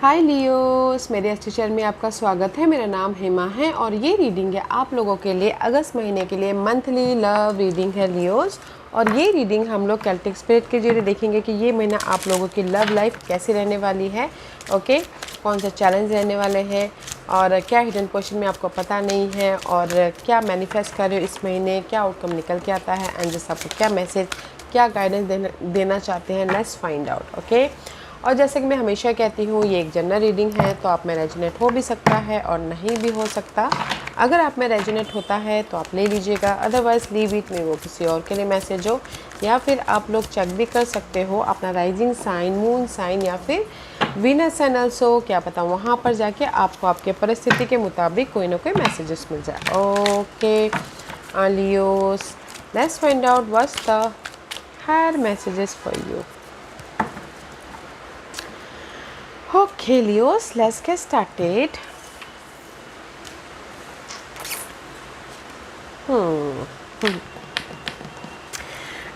हाय Leos, मेरे इस teacher में आपका स्वागत है। मेरा नाम हेमा है और ये रीडिंग है आप लोगों के लिए अगस्त महीने के लिए मंथली लव रीडिंग है लियोस। और ये रीडिंग हम लोग केल्टिक स्पिरिट के जरिए देखेंगे कि ये महीना आप लोगों की लव लाइफ कैसी रहने वाली है। ओके, कौन सा चैलेंज रहने वाले हैं और क्या हिडन पोर्शन में आपको पता नहीं है और क्या मैनिफेस्ट कर रहे हो इस महीने, क्या आउटकम निकल के आता है, एंजल्स आपको क्या मैसेज, क्या गाइडेंस देना चाहते हैं। Let's find out. ओके, और जैसे कि मैं हमेशा कहती हूँ ये एक जनरल रीडिंग है, तो आप में रेजोनेट हो भी सकता है और नहीं भी हो सकता। अगर आप में रेजोनेट होता है तो आप ले लीजिएगा, अदरवाइज लीव इट में वो किसी और के लिए मैसेज हो। या फिर आप लोग चेक भी कर सकते हो अपना राइजिंग साइन, मून साइन या फिर वीनस एंड ऑल्सो, क्या पता वहाँ पर जाके आपको आपके परिस्थिति के मुताबिक कोई ना कोई मैसेजेस मिल जाए। Okay Leos, let's find out what's the higher messages for you. Okay, Leos, let's get started.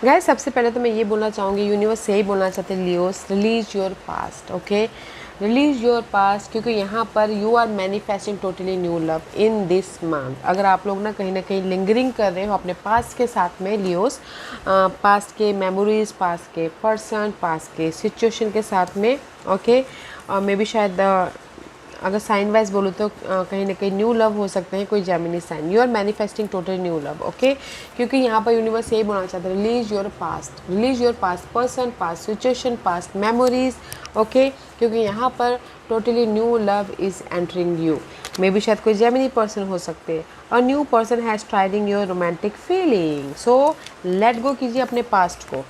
Guys, सबसे पहले तो मैं ये बोलना चाहूँगी, यूनिवर्स यही बोलना चाहते हैं Leos, release your past. Okay, release your past, क्योंकि यहाँ पर you are manifesting totally new love in this month. अगर आप लोग ना कहीं लिंगरिंग कर रहे हो अपने पास्ट के साथ में लियोस, पास्ट के मेमोरीज, पास्ट के पर्सन, पास्ट के सिचुएशन के साथ में। ओके, और मे भी शायद अगर साइन वाइज बोलूँ तो कहीं ना कहीं न्यू लव हो सकते हैं, कोई Gemini sign. You are manifesting total new love. Okay, क्योंकि यहाँ पर यूनिवर्स यही बोलना चाहता है, release your past, release your past person, past situation, past memories. Okay, क्योंकि यहाँ पर totally new love is entering you. मे भी शायद कोई जेमिनी पर्सन हो सकते हैं और न्यू पर्सन हैज़ ट्राइडिंग your romantic feeling. So let go कीजिए अपने पास्ट को।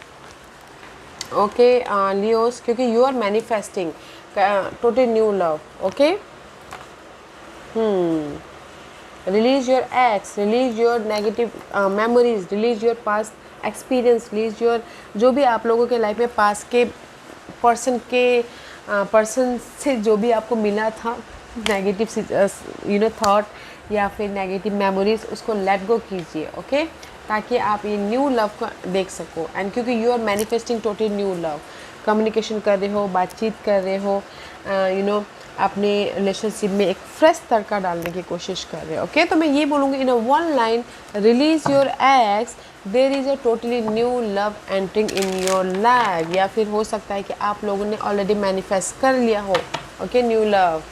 ओके लियोस, क्योंकि you are manifesting total new love. Okay, release your ex, release your negative memories, release your past experience, release your जो भी आप लोगों के लाइफ में पास्ट के पर्सन से जो भी आपको मिला था नेगेटिव थॉट या फिर नेगेटिव मेमोरीज, उसको लेट गो कीजिए। ओके, ताकि आप ये न्यू लव को देख सको। एंड क्योंकि you are manifesting total new love, communication कर रहे हो, बातचीत कर रहे हो, अपने रिलेशनशिप में एक फ्रेश तड़का डालने की कोशिश कर रहे हो। ओके, तो मैं ये बोलूँगी in a one line, release your ex, there is a totally new love entering in your life. या फिर हो सकता है कि आप लोगों ने ऑलरेडी मैनिफेस्ट कर लिया हो। Okay, new love.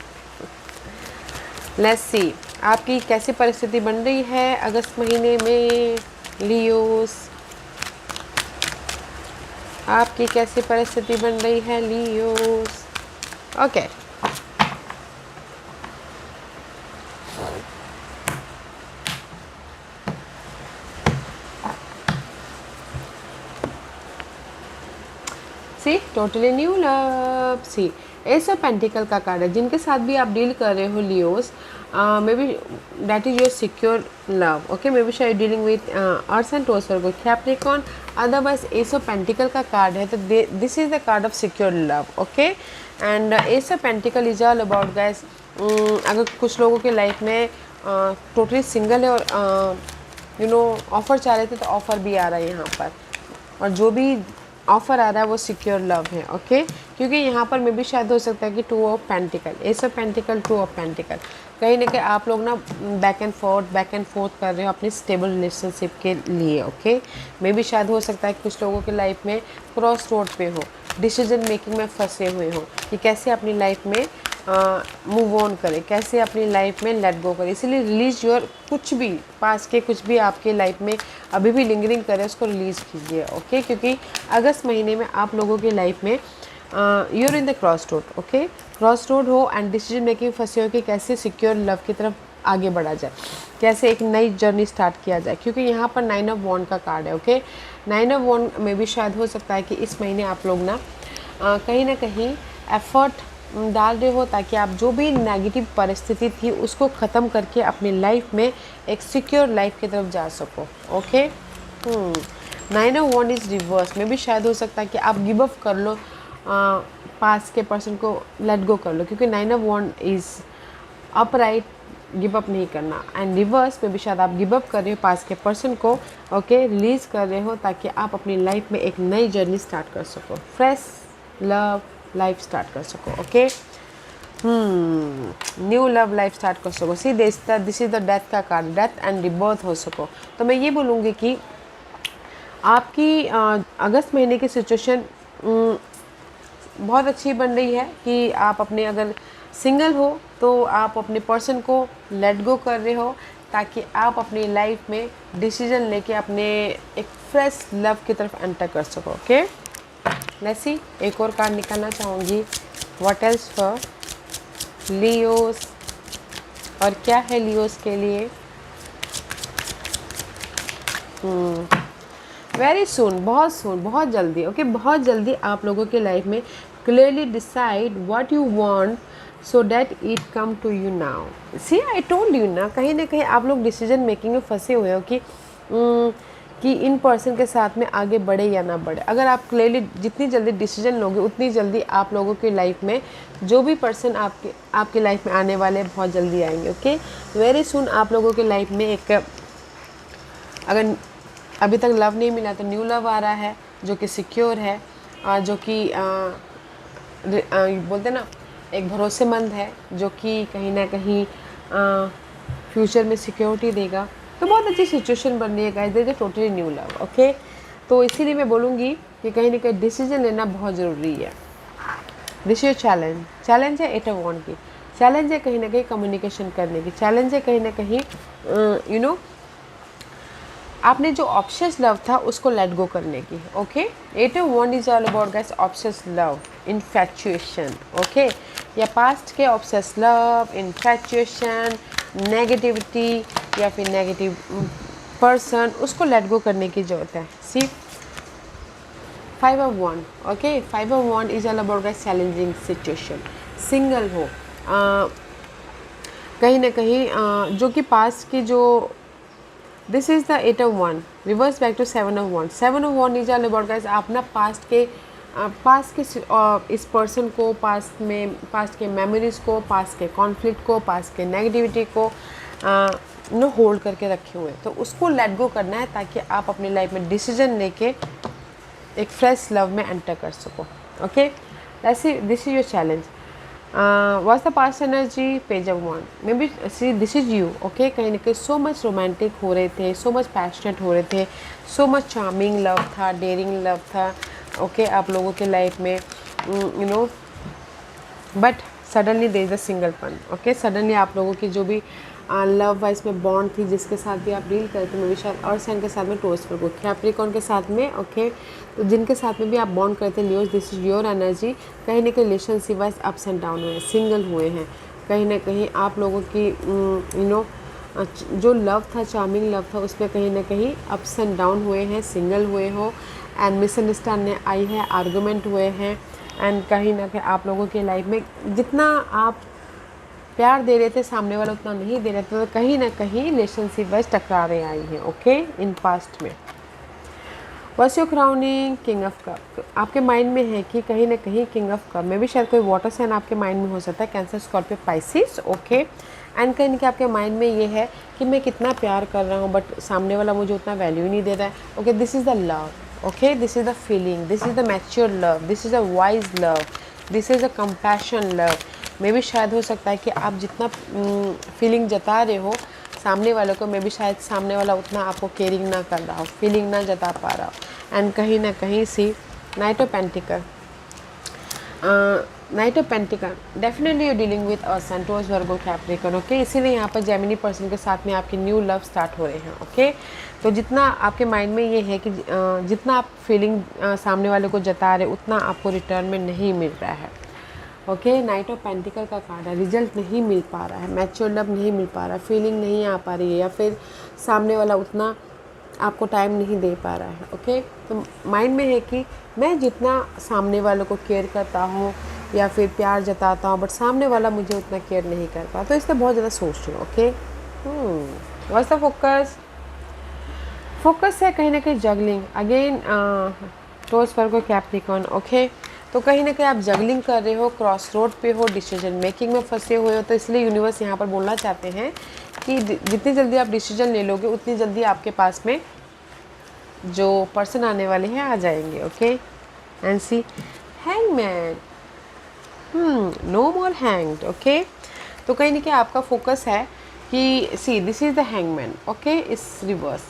Let's see आपकी कैसी परिस्थिति बन रही है अगस्त महीने में लियोस, आपकी कैसी परिस्थिति बन रही है Leos. Okay, see totally new love. See ace of pentacle का कार्ड है। जिनके साथ भी आप डील कर रहे हो Leos, may be that is your secure love. Okay, may be शायद dealing with earth and Taurus Virgo Capricorn, otherwise ace of pentacle का कार्ड है तो this is the card of secure love. Okay, and ace of pentacle is all about guys, अगर कुछ लोगों के life में totally single है और ऑफर चाह रहे थे तो ऑफर भी आ रहा है यहाँ पर, और जो भी ऑफर आ रहा है वो सिक्योर लव है। ओके, क्योंकि यहाँ पर मे भी शायद हो सकता है कि two of pentacle, S of pentacle, two of pentacle, कहीं ना कहीं आप लोग ना बैक एंड फोर्थ कर रहे हो अपनी स्टेबल रिलेशनशिप के लिए। ओके, मे भी शायद हो सकता है कि कुछ लोगों के लाइफ में क्रॉस रोड पे हो, डिसीजन मेकिंग में फंसे हुए हो कि कैसे अपनी लाइफ में मूव ऑन करें, कैसे अपनी लाइफ में लेट गो करें। इसीलिए रिलीज योर कुछ भी पास के कुछ भी आपके लाइफ में अभी भी लिंगरिंग करें, उसको रिलीज़ कीजिए। ओके, क्योंकि अगस्त महीने में आप लोगों की लाइफ में you're in the cross road. Okay, cross road हो एंड डिसीजन मेकिंग फंसे हो कि कैसे सिक्योर लव की तरफ आगे बढ़ा जाए, कैसे एक नई जर्नी स्टार्ट किया जाए, क्योंकि यहाँ पर 9 ऑफ वॉन्ड का कार्ड है। ओके, 9 ऑफ वॉन्ड में भी शायद हो सकता है कि इस महीने आप लोग ना कहीं एफर्ट डाल रहे हो ताकि आप जो भी नेगेटिव परिस्थिति थी उसको ख़त्म करके अपनी लाइफ में एक सिक्योर लाइफ की तरफ जा सको। Okay, 9 of wand is reverse में भी शायद हो सकता है कि आप गिव अप कर लो, पास के पर्सन को लेट गो कर लो, क्योंकि 9 of wand is upright, give up नहीं करना। एंड रिवर्स में भी शायद आप गिव अप कर रहे हो पास के पर्सन को। ओके, रिलीज़ कर रहे हो ताकि आप अपनी लाइफ में एक नई जर्नी स्टार्ट कर सको, फ्रेश लव लाइफ स्टार्ट कर सको। Okay, new love life start कर सको। सी दिस इज द डेथ का कार्ड, डेथ एंड रिबर्थ हो सको। तो मैं ये बोलूँगी कि आपकी अगस्त महीने की सिचुएशन बहुत अच्छी बन रही है कि आप अपने, अगर सिंगल हो तो आप अपने पर्सन को लेट गो कर रहे हो, ताकि आप अपनी लाइफ में डिसीजन लेके अपने एक फ्रेश लव की तरफ एंटर कर सको। ओके, लेट्स सी, एक और कार्ड निकालना चाहूँगी। व्हाट एल्स फॉर लियोस, और क्या है लियोस के लिए? वेरी सून, बहुत जल्दी। ओके, बहुत जल्दी आप लोगों के लाइफ में clearly decide what you want so that it come to you now. See I told you ना कहीं आप लोग डिसीजन मेकिंग में फंसे हुए हो कि इन पर्सन के साथ में आगे बढ़े या ना बढ़े। अगर आप क्लियरली जितनी जल्दी डिसीजन लोगे उतनी जल्दी आप लोगों की लाइफ में जो भी पर्सन आपके लाइफ में आने वाले बहुत जल्दी आएंगे। ओके, वेरी सुन आप लोगों के लाइफ में एक, अगर अभी तक लव नहीं मिला तो न्यू लव आ रहा है जो कि सिक्योर है, जो कि बोलते ना एक भरोसेमंद है, जो कि कहीं ना कहीं फ्यूचर में सिक्योरिटी देगा। तो बहुत अच्छी सिचुएशन बन रही है guys, there is totally new love. Okay, तो इसीलिए मैं बोलूँगी कि कहीं ना कहीं डिसीजन लेना बहुत ज़रूरी है। दिस इज चैलेंज है 8 ऑफ वांड की, चैलेंज है कहीं ना कहीं कम्युनिकेशन करने की, चैलेंज है कहीं ना कहीं यू नो आपने जो ऑब्सेस लव था उसको लेट गो करने की। Okay, 8 of wand is all about guys obsess love, infatuation. Okay, या पास्ट के ऑब्सेस लव, इन्फैचुएशन, नेगेटिविटी या फिर नेगेटिव पर्सन, उसको लेट गो करने की ज़रूरत है। See 5 of wand. Okay, 5 of wand is all about guys challenging situation. Single हो कहीं ना कहीं जो कि पास्ट की जो, this is the 8 of wand, reverse back to 7 of वांड। 7 of wand is all about guys आप ना पास्ट के इस पर्सन को, पास्ट के मेमोरीज को, पास्ट के कॉन्फ्लिक्ट को, पास्ट के नेगेटिविटी को नो होल्ड करके रखे हुए, तो उसको लेट गो करना है ताकि आप अपनी लाइफ में डिसीजन लेके एक फ्रेश लव में एंटर कर सको। Okay, this is your challenge. Was the past energy? Page of wand. May be see this is you. Okay, कहीं ना कहीं सो मच रोमांटिक हो रहे थे, सो मच पैशनेट हो रहे थे, सो मच चार्मिंग लव था, डेयरिंग लव था। ओके, आप लोगों के लाइफ में you know, but suddenly there is a सिंगलपन। ओके, सडनली आप लोगों की जो भी लव वाइज में बॉन्ड थी, जिसके साथ भी आप डील करते, मे बी शायद और साइन के साथ में, टोस्ट पर कैप्रिकॉर्न के साथ में। ओके, तो जिनके साथ में भी आप बॉन्ड करते हैं, Leos, this is your energy. कहीं ना कहीं relationship wise ups and down हुए, सिंगल हुए हैं। कहीं ना कहीं आप लोगों की यू नो जो लव था, चार्मिंग लव था, उसमें कहीं ना कहीं अप्स एंड डाउन हुए हैं, सिंगल हुए हो, एंड मिसअंडरस्टैंडिंग आई है, आर्गूमेंट हुए हैं, एंड कहीं ना कहीं आप लोगों की लाइफ में जितना आप प्यार दे रहे थे सामने वाला उतना नहीं दे रहे थे, तो कहीं ना कहीं रिलेशनशिप वाइज टकरारें आई हैं। ओके, इन पास्ट में was your crowning? King of cup. आपके माइंड में है कि कहीं ना कहीं किंग ऑफ कप में भी शायद कोई वाटर साइन आपके माइंड में हो सकता है, cancer, Scorpio, Pisces. Okay, and कहीं ना कहीं आपके माइंड में ये है कि मैं कितना प्यार कर रहा हूँ बट सामने वाला मुझे उतना वैल्यू नहीं दे रहा है। Okay, this is the love. Okay, this is the feeling, this is the mature love, this is a wise love, this is a compassion love. मे भी शायद हो सकता है कि आप जितना फीलिंग जता रहे हो सामने वाले को, मे भी शायद सामने वाला उतना आपको केयरिंग ना कर रहा हो, फीलिंग ना जता पा रहा हो। एंड कहीं ना कहीं see knight of pentacle, knight of pentacle, definitely you dealing with a sun, Taurus, Virgo, Capricorn. Okay, इसीलिए यहाँ पर जेमिनी पर्सन के साथ में आपकी न्यू लव स्टार्ट हो रहे हैं। ओके, तो जितना आपके माइंड में ये है कि जितना आप फीलिंग सामने वाले को जता रहे उतना आपको रिटर्न में नहीं मिल रहा है। ओके, नाइट ऑफ पेंटिकल का कार्ड है, रिजल्ट नहीं मिल पा रहा है, मैच्योर लव नहीं मिल पा रहा, फीलिंग नहीं आ पा रही है, या फिर सामने वाला उतना आपको टाइम नहीं दे पा रहा है। ओके, तो माइंड में है कि मैं जितना सामने वालों को केयर करता हूँ या फिर प्यार जताता हूँ, बट सामने वाला मुझे उतना केयर नहीं कर पाता, तो इसलिए बहुत ज़्यादा सोच रही हूँ। Okay, what's the focus? Focus है कहीं ना कहीं juggling again, taurus, Virgo, Capricorn. Okay, तो कहीं ना कहीं आप जगलिंग कर रहे हो, क्रॉस रोड पे हो, डिसीजन मेकिंग में फंसे हुए हो, तो इसलिए यूनिवर्स यहाँ पर बोलना चाहते हैं कि जितनी जल्दी आप डिसीजन ले लोगे उतनी जल्दी आपके पास में जो पर्सन आने वाले हैं आ जाएंगे। Okay, and see hangman, no more hanged, okay. तो कहीं ना कहीं आपका फोकस है कि see this is the hangman, okay, is reverse,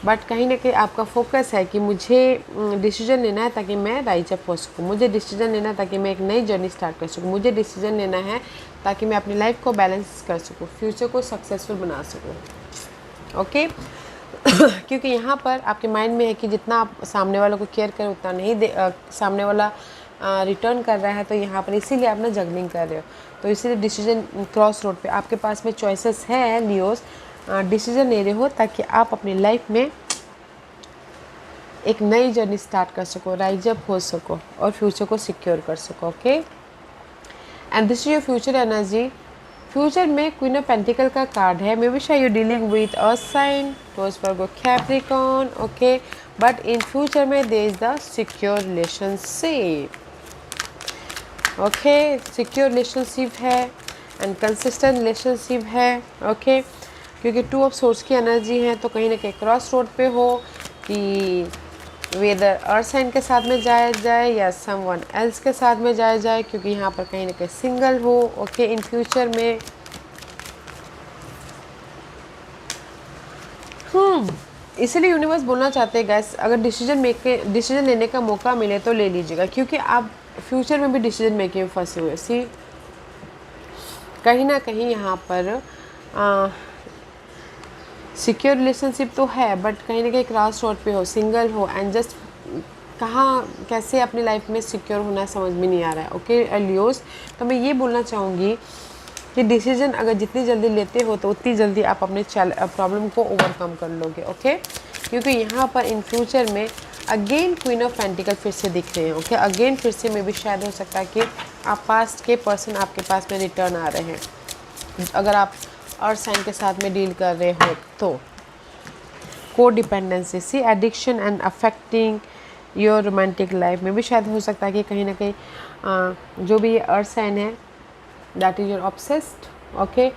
but कहीं ना कहीं आपका फोकस है कि मुझे डिसीजन लेना है ताकि मैं राइज अप हो सकूँ, मुझे डिसीजन लेना है ताकि मैं एक नई जर्नी स्टार्ट कर सकूँ, मुझे डिसीजन लेना है ताकि मैं अपनी लाइफ को बैलेंस कर सकूँ, फ्यूचर को सक्सेसफुल बना सकूँ, ओके। क्योंकि यहाँ पर आपके माइंड में है कि जितना आप सामने वालों को केयर करें उतना नहीं सामने वाला रिटर्न कर रहा है, तो यहाँ पर इसीलिए आप ना जगलिंग कर रहे हो, तो इसीलिए डिसीजन क्रॉस रोड पे आपके पास में चॉइसेस है लियोस, डिसीजन ले रहे हो ताकि आप अपनी लाइफ में एक नई जर्नी स्टार्ट कर सको, राइज अप हो सको और फ्यूचर को सिक्योर कर सको, okay. And this is your future energy. Future में क्वीन ऑफ पेंटिकल का कार्ड है, मे बी शायद you dealing with earth sign, Taurus Virgo, Capricorn, okay, but in future में there is the secure relationship, okay, secure relationship है and consistent relationship है, okay, क्योंकि two of swords की energy है, तो कहीं ना कहीं क्रॉस रोड पे हो कि वेदर अर्थ साइन के साथ में जाया जाए या समवन एल्स के साथ में जाया जाए, क्योंकि यहाँ पर कहीं ना कहीं सिंगल हो, ओके, इन फ्यूचर में। इसीलिए यूनिवर्स बोलना चाहते हैं गैस, अगर डिसीजन लेने का मौका मिले तो ले लीजिएगा, क्योंकि आप फ्यूचर में भी डिसीजन मेकिंग में फंसे हुए। सी कहीं ना कहीं यहाँ पर सिक्योर रिलेशनशिप तो है, बट कहीं ना कहीं क्रॉस रोड पे हो, सिंगल हो एंड जस्ट कहाँ कैसे अपनी लाइफ में सिक्योर होना समझ में नहीं आ रहा है, ओके लियोस। तो मैं ये बोलना चाहूँगी कि डिसीजन अगर जितनी जल्दी लेते हो तो उतनी जल्दी आप अपने प्रॉब्लम को ओवरकम कर लोगे, ओके, क्योंकि यहाँ पर इन फ्यूचर में अगेन क्वीन ऑफ पेंटिकल फिर से दिख रहे हैं, ओके, अगेन फिर से में भी शायद हो सकता है कि आप पास्ट के पर्सन आपके पास में रिटर्न आ रहे हैं, अगर आप अर्थ साइन के साथ में डील कर रहे हो तो। को dependency, see addiction and affecting your romantic life में भी शायद हो सकता है कि कहीं ना कहीं जो भी ये अर्थ साइन है that is your obsessed, okay,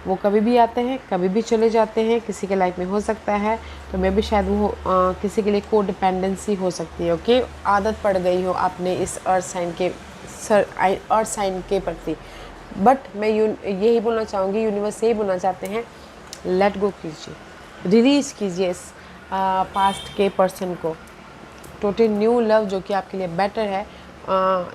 वो कभी भी आते हैं कभी भी चले जाते हैं, किसी के लाइफ में हो सकता है, तो मैं भी शायद वो किसी के लिए को डिपेंडेंसी हो सकती है, ओके, आदत पड़ गई हो आपने इस अर्थ साइन के प्रति। बट मैं यही बोलना चाहूँगी, यूनिवर्स यही बोलना चाहते हैं, लेट गो कीजिए, रिलीज़ कीजिए इस पास्ट के पर्सन को, टोटल न्यू लव जो कि आपके लिए बेटर है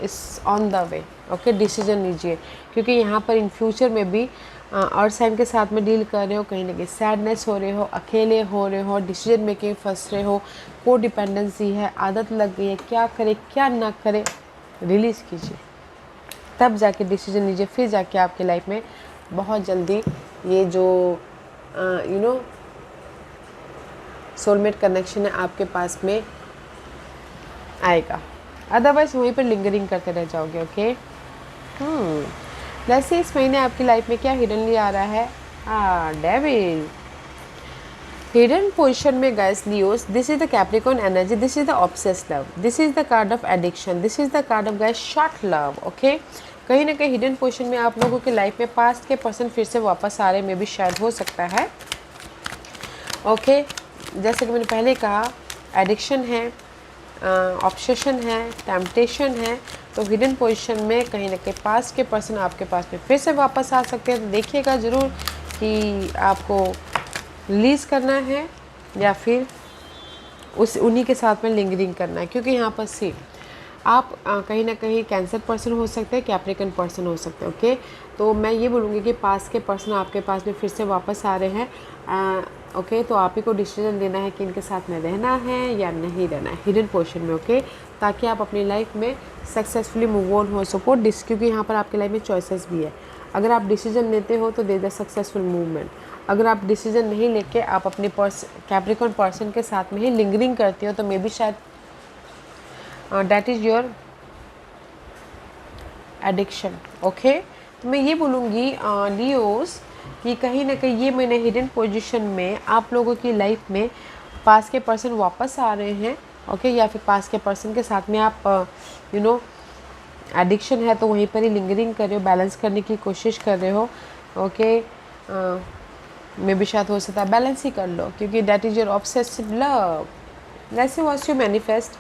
इस on the way, okay, decision लीजिए, क्योंकि यहाँ पर इन फ्यूचर में भी अर्थ साइन के साथ में डील कर रहे हो, कहीं ना कहीं सैडनेस हो रहे हो, अकेले हो रहे हो, डिसीजन मेकिंग फंस रहे हो, को डिपेंडेंसी है, आदत लग गई है, क्या करे क्या ना करे, रिलीज़ कीजिए, तब जाके डिसीजन लीजिए, फिर जाके आपकी लाइफ में बहुत जल्दी ये जो सोलमेट कनेक्शन है आपके पास में आएगा, अदरवाइज वहीं पर लिंगरिंग करते रह जाओगे, ओके। वैसे इस महीने आपकी लाइफ में क्या हिडनली आ रहा है, डेविल हिडन पोजीशन में guys Leos, this is the Capricorn energy, this is the obsessed love, this is the card of addiction, this is the card of guys short love, okay. कहीं ना कहीं hidden position में आप लोगों की life में past के person फिर से वापस आ रहे में भी शायद हो सकता है, ओके। जैसे कि मैंने पहले कहा, एडिक्शन है, ऑब्सेशन है, टेम्पटेशन है, तो हिडन पोजीशन में कहीं ना कहीं पास्ट के पर्सन आपके पास में फिर से वापस आ सकते हैं, तो देखिएगा ज़रूर कि आपको रिलीज़ करना है या फिर उन्हीं के साथ में लिंगरिंग करना है, क्योंकि यहाँ पर सी आप कहीं ना कहीं कैंसर पर्सन हो सकते हैं, कैप्रिकॉर्न पर्सन हो सकते हैं, ओके। तो मैं ये बोलूँगी कि पास के पर्सन आपके पास में फिर से वापस आ रहे हैं, ओके, तो आप ही को डिसीजन लेना है कि इनके साथ में रहना है या नहीं रहना है हिडन पोजीशन में, ओके, ताकि आप अपनी लाइफ में सक्सेसफुली मूव ऑन हो सको, क्योंकि यहाँ पर आपकी लाइफ में चॉइसेस भी है, अगर आप डिसीजन लेते हो तो दे द सक्सेसफुल मूवमेंट, अगर आप डिसीजन नहीं लेके आप अपने कैप्रिकॉर्न पर्सन के साथ में ही लिंगरिंग करते हो तो मे बी शायद that is your addiction, okay. तो मैं ये बोलूँगी लियोस कि कहीं ना कहीं ये मैंने हिडन पोजीशन में आप लोगों की लाइफ में पास के पर्सन वापस आ रहे हैं, ओके, या फिर पास के पर्सन के साथ में आप एडिक्शन है तो वहीं पर ही लिंगरिंग कर रहे हो, बैलेंस करने की कोशिश कर रहे हो, ओके, में भी शायद हो सकता है बैलेंस ही कर लो, क्योंकि that is your obsessive love. वैसे was you manifest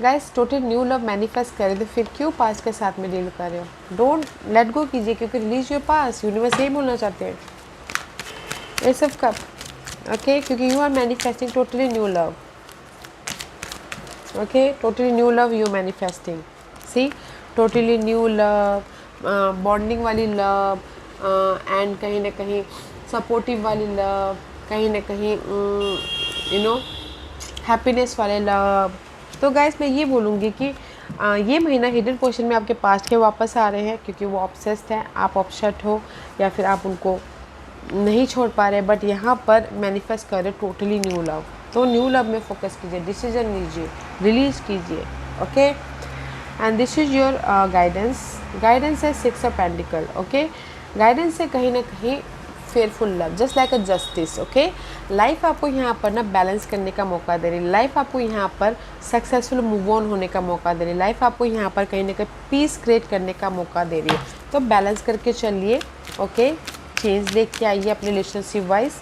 guys total new love manifest करे तो फिर क्यों पास्ट के साथ में डील कर रहे हो? डोंट लेट गो कीजिए, क्योंकि रिलीज योर पास्ट, यूनिवर्स यही बोलना चाहते हैं। एस ऑफ कप, ओके, क्योंकि you are manifesting totally new love, okay, totally new love you manifesting, see, totally new love, bonding वाली लव, एंड कहीं ना कहीं सपोर्टिव वाली लव, कहीं ना कहीं यू नो हैप्पीनेस वाले लव। तो गाइस मैं ये बोलूँगी कि ये महीना हिडन पोर्शन में आपके पास्ट के वापस आ रहे हैं, क्योंकि वो ऑब्सेस्ड हैं, आप अपसेट हो या फिर आप उनको नहीं छोड़ पा रहे, बट यहाँ पर मैनिफेस्ट कर रहे टोटली न्यू लव। तो न्यू लव में फोकस कीजिए, डिसीजन लीजिए, रिलीज कीजिए, okay. And this is your guidance है 6 ऑफ पेंटिकल, ओके। गाइडेंस से कहीं ना कहीं fearful love, just like a justice, okay. Life आपको यहाँ पर ना बैलेंस करने का मौका दे रही, लाइफ आपको यहाँ पर सक्सेसफुल मूव ऑन होने का मौका दे रही, लाइफ आपको यहाँ पर कहीं ना कहीं पीस क्रिएट करने का मौका दे रही है। तो बैलेंस करके चलिए, ओके। चेंज देख के आइए अपने रिलेशनशिप वाइज,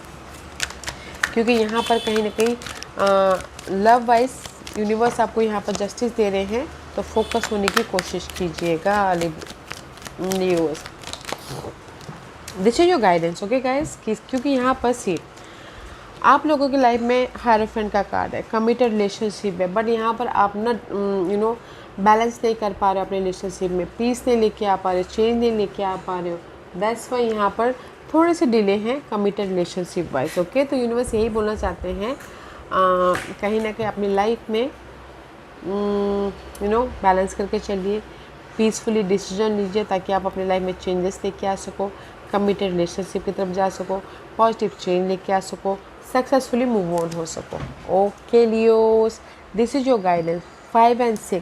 क्योंकि यहाँ पर कहीं ना कहीं लव वाइज यूनिवर्स आपको यहाँ पर जस्टिस दे रहे हैं। तो फोकस होने की कोशिश कीजिएगा Leos. This is your guidance, okay guys, क्योंकि यहाँ पर सी आप लोगों की लाइफ में हायरोफेंट का कार्ड है, कमिटेड रिलेशनशिप है, बट यहाँ पर आप ना बैलेंस नहीं कर पा रहे हो अपने रिलेशनशिप में, पीस नहीं लेके आ पा रहे हो, चेंज नहीं लेके आ पा रहे हो। दैट्स वाई यहाँ पर थोड़े से डिले हैं कमिटेड रिलेशनशिप वाइज, ओके। तो यूनिवर्स यही बोलना चाहते हैं, कहीं ना कहीं अपनी लाइफ में बैलेंस करके चलिए, पीसफुली डिसीजन लीजिए, ताकि आप अपनी लाइफ में चेंजेस लेके आ सको, कमिटेड रिलेशनशिप की तरफ जा सको, पॉजिटिव चेंज लेके आ सको, सक्सेसफुली मूव ऑन हो सको, okay Leos. This is your guidance 5 and 6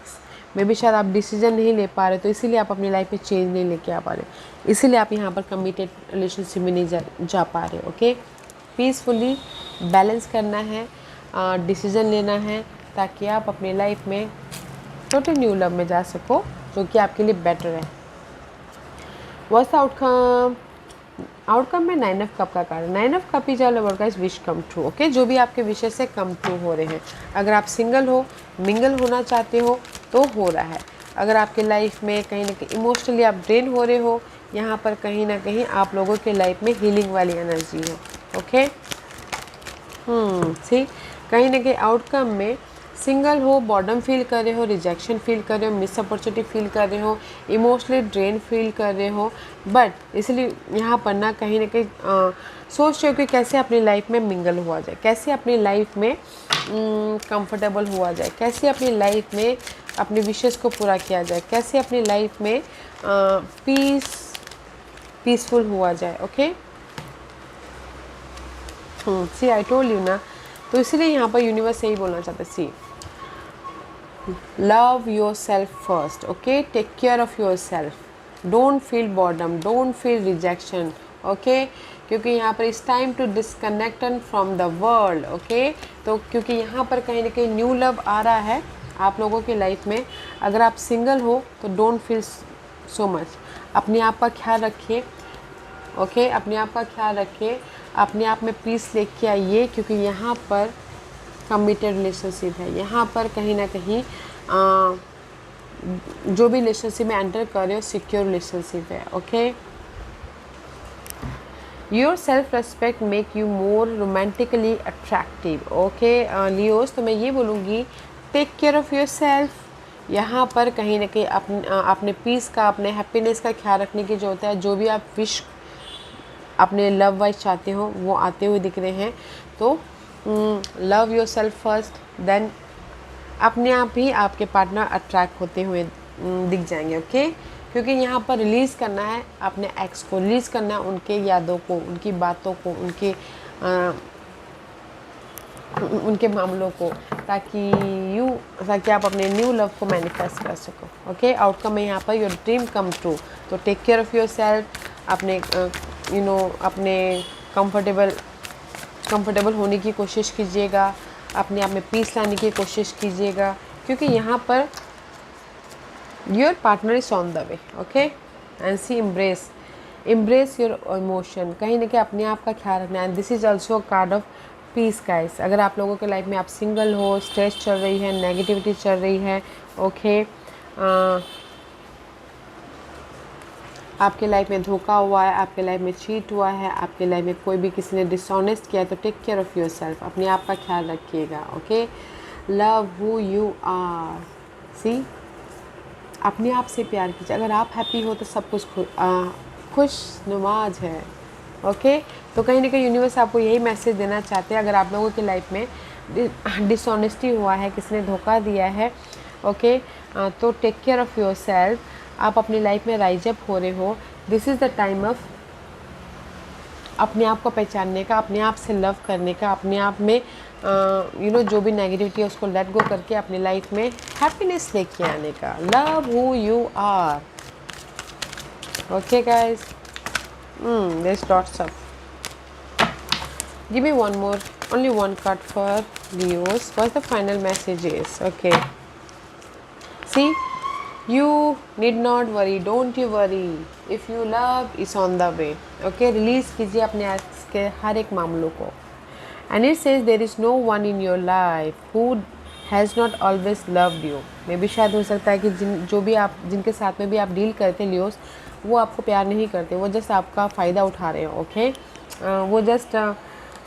में भी शायद आप डिसीजन नहीं ले पा रहे, तो इसीलिए आप अपनी लाइफ में चेंज नहीं लेके आ पा रहे, इसीलिए आप यहाँ पर कमिटेड रिलेशनशिप में नहीं जा पा रहे, ओके। पीसफुली बैलेंस करना है, डिसीजन लेना है, ताकि आप अपनी लाइफ में टोटल न्यू लव में जा सको, जो कि आपके लिए बेटर है। What's the outcome? आउटकम में 9 ऑफ कप का card, 9 of cup is all about guys wish come true, okay. जो भी आपके विशेष से कम ट्रू हो रहे हैं, अगर आप सिंगल हो, मिंगल होना चाहते हो तो हो रहा है। अगर आपके लाइफ में कहीं ना कहीं इमोशनली आप ड्रेन हो रहे हो, यहाँ पर कहीं ना कहीं आप लोगों के लाइफ में हीलिंग वाली एनर्जी है, ओके। सी, कहीं ना कहीं आउटकम में सिंगल हो, बॉर्डम फील कर रहे हो, रिजेक्शन फील कर रहे हो, मिस अपॉर्चुनिटी फील कर रहे हो, इमोशनली ड्रेन फील कर रहे हो, बट इसलिए यहाँ पर ना कहीं सोच रहे हो कि कैसे अपनी लाइफ में मिंगल हुआ जाए, कैसे अपनी लाइफ में कंफर्टेबल हुआ जाए, कैसे अपनी लाइफ में अपने विशेष को पूरा किया जाए, कैसे अपनी लाइफ में पीसफुल हुआ जाए, okay. See I told you ना, तो इसलिए यहाँ पर यूनिवर्स यही बोलना चाहते हैं, सी love yourself first, okay, take care of yourself, don't feel boredom, don't feel rejection, okay, क्योंकि यहाँ पर इस time to disconnect from the world, okay. तो क्योंकि यहाँ पर कहीं ना कहीं न्यू लव आ रहा है आप लोगों की लाइफ में। अगर आप सिंगल हो तो डोंट फील सो मच, अपने आप का ख्याल रखिए, ओके, अपने आप का ख्याल रखिए, अपने आप में पीस लेके आइए, क्योंकि यहाँ पर कमिटेड रिलेशनशिप है, यहाँ पर कहीं ना कहीं जो भी रिलेशनशिप में एंटर कर रहे हो सिक्योर रिलेशनशिप है, okay. Your self respect make you more romantically attractive, okay Leos. तो मैं ये बोलूँगी take care of your self, यहाँ पर कहीं ना कहीं अपने पीस का, अपने हैप्पीनेस का ख्याल रखने की ज़रूरत है। जो भी आप विश अपने लव वाइज चाहते हो वो आते हुए दिख रहे हैं, तो love yourself first, then अपने आप ही आपके पार्टनर अट्रैक्ट होते हुए दिख जाएंगे, ओके। क्योंकि यहाँ पर रिलीज़ करना है अपने एक्स को, रिलीज़ करना है उनके यादों को, उनकी बातों को, उनके मामलों को, ताकि आप अपने न्यू लव को मैनिफेस्ट कर सको, ओके। आउटकम है यहाँ पर योर ड्रीम कम ट्रू। तो take care of your self, अपने अपने कंफर्टेबल होने की कोशिश कीजिएगा, अपने आप में पीस लाने की कोशिश कीजिएगा, क्योंकि यहाँ पर your partner is on the way, okay. And see embrace your emotion, कहीं ना कहीं अपने आप का ख्याल रखना है। This is also card of peace guys. अगर आप लोगों के लाइफ में आप सिंगल हो, स्ट्रेस चल रही है, नेगेटिविटी चल रही है, ओके, आपके लाइफ में धोखा हुआ है, आपके लाइफ में चीट हुआ है, आपके लाइफ में कोई भी किसी ने डिसऑनेस्ट किया है, तो take care of your self, अपने आप का ख्याल रखिएगा, okay. Love who you are, see, अपने आप से प्यार कीजिए। अगर आप हैप्पी हो तो सब कुछ खुश नुमाज है, ओके। तो कहीं ना कहीं यूनिवर्स आपको यही मैसेज देना चाहते हैं। अगर आप लोगों की लाइफ में डिसऑनेस्टी हुआ है, किसी ने धोखा दिया है, ओके, तो take care of your self. आप अपनी लाइफ में राइज अप हो रहे हो, this is the time of अपने आप को पहचानने का, अपने आप से लव करने का, अपने आप में जो भी नेगेटिविटी है उसको लेट गो करके अपनी लाइफ में हैप्पीनेस लेके आने का। Love who you are, okay guys. There is lots of, give me one more, only one card for Leos. What's the final messages? Okay, see, you need not worry, don't you worry, if you love is on the way, okay। Release कीजिए अपने आज के हर एक मामलों को। And it says there is no one in your life who has not always loved you। मे भी शायद हो सकता है कि जिनके साथ में भी आप डील करते हैं लियोस, वो आपको प्यार नहीं करते, वो जस्ट आपका फ़ायदा उठा रहे हो, ओके। वो जस्ट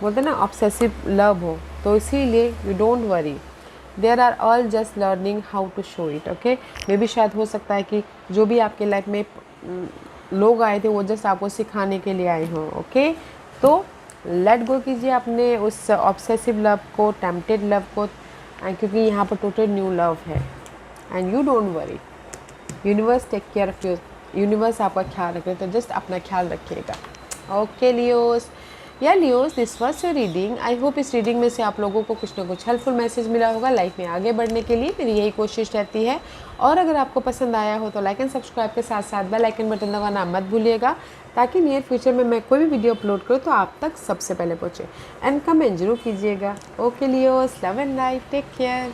बोलते ना ऑब्सेसिव लव हो, तो इसीलिए you don't worry, there are all just learning how to show it, okay. मे भी शायद हो सकता है कि जो भी आपके लाइफ में लोग आए थे वो जस्ट आपको सिखाने के लिए आए हों, ओके। तो लेट गो कीजिए अपने उस ऑब्सेसिव लव को, टेम्पटेड लव को, क्योंकि यहाँ पर टोटल न्यू लव है। And you don't worry, universe take care of your, universe आपका ख्याल रख रहे, तो जस्ट अपना ख्याल रखिएगा, ओके लियोस। या Leos, this was your reading. I hope इस रीडिंग में से आप लोगों को कुछ ना कुछ हेल्पफुल मैसेज मिला होगा लाइफ में आगे बढ़ने के लिए, मेरी यही कोशिश रहती है। और अगर आपको पसंद आया हो तो लाइक एंड सब्सक्राइब के साथ साथ बेल आइकन बटन दबाना मत भूलिएगा, ताकि नियर फ्यूचर में मैं कोई भी वीडियो अपलोड करूँ तो आप तक सबसे पहले पहुँचे। एंड कमेंट जरूर कीजिएगा। Okay Leos, love and light, take care.